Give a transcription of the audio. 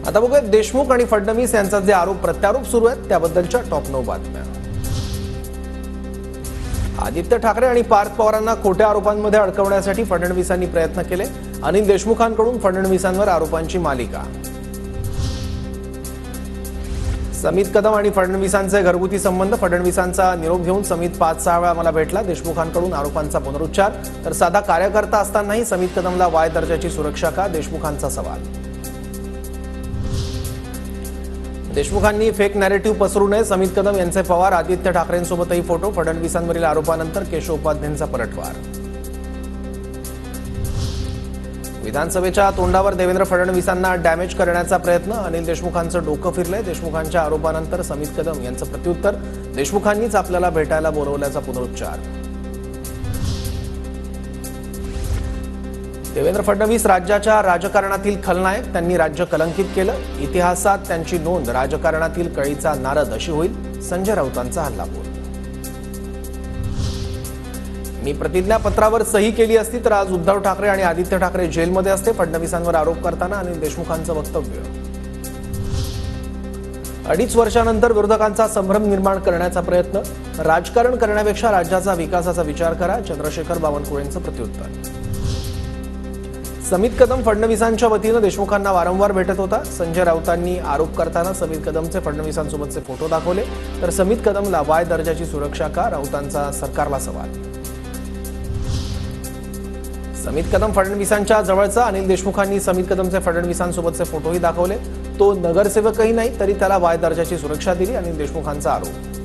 आता बघूया देशमुख आणि फडणवीस यांचा जे आरोप प्रत्यारोप सुरू आहेत त्याबद्दलच्या टॉप 9 बातम्या। आदित्य ठाकरे आणि पार्थ पवारांना खोट्या आरोपांमध्ये अडकवण्यासाठी फडणवीसांनी प्रयत्न केले। अनिल देशमुखांकडून फडणवीसांवर आरोपांची मालिका। समित कदम आणि फडणवीसांचे घरगुती संबंध। फडणवीसांचा निरोप घेऊन समित 5-6 वेळा मला भेटला। देशमुखांकडून आरोपांचा पुनरुच्चार। तर साधा कार्यकर्ता असतानाही समित कदमला वाय दर्जाची सुरक्षा का, देशमुखांचा सवाल। देशमुखांनी फेक नॅरेटिव्ह पसरू नये, समित कदम यांचे पवार। आदित्य ठाकरेंसोबतही फोटो। फडणवीसांवरील आरोपानंतर केशव उपाध्यांचा पलटवार। विधानसभेच्या तोंडावर देवेंद्र फडणवीसांना डॅमेज करण्याचा प्रयत्न। अनिल देशमुखांचं डोकं फिरलंय। देशमुखांच्या आरोपानंतर समित कदम यांचं प्रत्युत्तर। देशमुखांनीच आपल्याला भेटायला बोलवल्याचा पुनरुच्चार। देवेंद्र फडणवीस राज्याच्या राजकारणातील खलनायक, त्यांनी राज्य कलंकित केलं। इतिहासात त्यांची नोंद राजकारणातील कळीचा नारद अशी होईल। संजय राऊतांचा हल्लाबोल। मी प्रतिज्ञापत्रावर सही केली असती तर आज उद्धव ठाकरे आणि आदित्य ठाकरे जेलमध्ये असते। फडणवीसांवर आरोप करताना अनिल देशमुखांचं वक्तव्य। 2.5 वर्षानंतर विरोधकांचा संभ्रम निर्माण करण्याचा प्रयत्न। राजकारण करण्यापेक्षा राज्याचा विकासाचा विचार करा, चंद्रशेखर बावनकुळेंचं प्रत्युत्तर। समित कदम फडणवीसांच्या वतीनं देशमुखांना वारंवार भेटत होता। संजय राऊतांनी आरोप करताना समित कदमचे फडणवीसांसोबतचे फोटो दाखवले। तर समित कदमला वाय दर्जाची सुरक्षा का, राऊतांचा सरकारला सवाल। समित कदम फडणवीसांच्या जवळचा। अनिल देशमुखांनी समित कदमचे फडणवीसांसोबतचे फोटोही दाखवले। तो नगरसेवकही नाही तरी त्याला वाय दर्जाची सुरक्षा दिली, अनिल देशमुखांचा आरोप।